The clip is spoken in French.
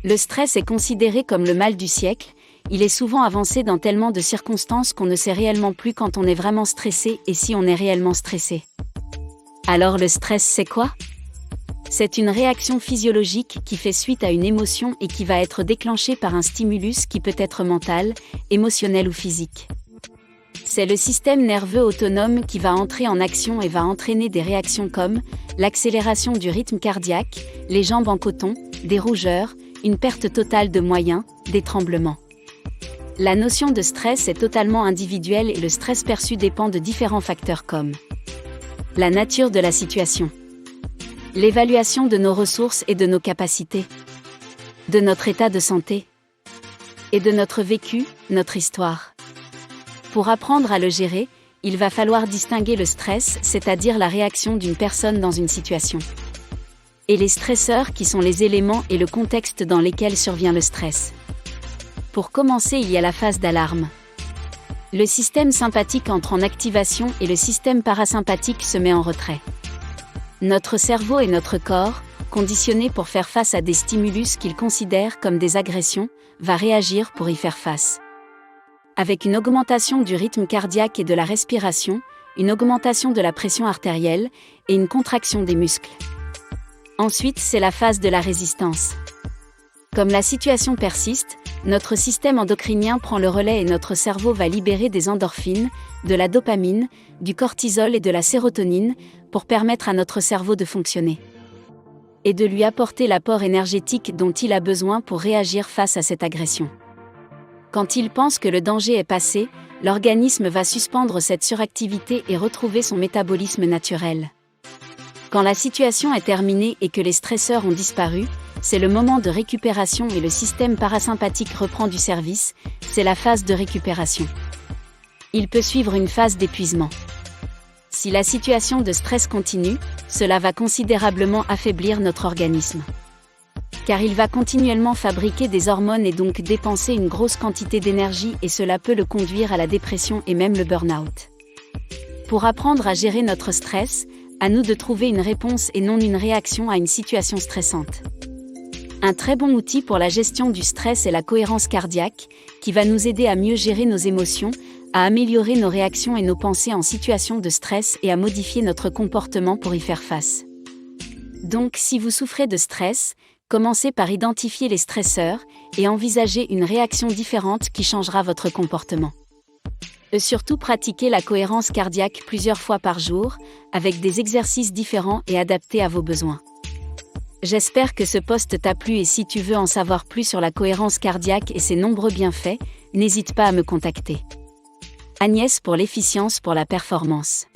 Le stress est considéré comme le mal du siècle, il est souvent avancé dans tellement de circonstances qu'on ne sait réellement plus quand on est vraiment stressé et si on est réellement stressé. Alors le stress, c'est quoi ? C'est une réaction physiologique qui fait suite à une émotion et qui va être déclenchée par un stimulus qui peut être mental, émotionnel ou physique. C'est le système nerveux autonome qui va entrer en action et va entraîner des réactions comme l'accélération du rythme cardiaque, les jambes en coton, des rougeurs, une perte totale de moyens, des tremblements. La notion de stress est totalement individuelle et le stress perçu dépend de différents facteurs comme la nature de la situation, l'évaluation de nos ressources et de nos capacités, de notre état de santé et de notre vécu, notre histoire. Pour apprendre à le gérer, il va falloir distinguer le stress, c'est-à-dire la réaction d'une personne dans une situation, et les stresseurs qui sont les éléments et le contexte dans lesquels survient le stress. Pour commencer, il y a la phase d'alarme. Le système sympathique entre en activation et le système parasympathique se met en retrait. Notre cerveau et notre corps, conditionnés pour faire face à des stimulus qu'ils considèrent comme des agressions, va réagir pour y faire face. Avec une augmentation du rythme cardiaque et de la respiration, une augmentation de la pression artérielle et une contraction des muscles. Ensuite, c'est la phase de la résistance. Comme la situation persiste, notre système endocrinien prend le relais et notre cerveau va libérer des endorphines, de la dopamine, du cortisol et de la sérotonine pour permettre à notre cerveau de fonctionner et de lui apporter l'apport énergétique dont il a besoin pour réagir face à cette agression. Quand il pense que le danger est passé, l'organisme va suspendre cette suractivité et retrouver son métabolisme naturel. Quand la situation est terminée et que les stresseurs ont disparu, c'est le moment de récupération et le système parasympathique reprend du service, c'est la phase de récupération. Il peut suivre une phase d'épuisement. Si la situation de stress continue, cela va considérablement affaiblir notre organisme. Car il va continuellement fabriquer des hormones et donc dépenser une grosse quantité d'énergie et cela peut le conduire à la dépression et même le burn-out. Pour apprendre à gérer notre stress, à nous de trouver une réponse et non une réaction à une situation stressante. Un très bon outil pour la gestion du stress est la cohérence cardiaque, qui va nous aider à mieux gérer nos émotions, à améliorer nos réactions et nos pensées en situation de stress et à modifier notre comportement pour y faire face. Donc, si vous souffrez de stress, commencez par identifier les stresseurs et envisagez une réaction différente qui changera votre comportement. Et surtout pratiquez la cohérence cardiaque plusieurs fois par jour, avec des exercices différents et adaptés à vos besoins. J'espère que ce post t'a plu et si tu veux en savoir plus sur la cohérence cardiaque et ses nombreux bienfaits, n'hésite pas à me contacter. Agnès pour l'efficience pour la performance.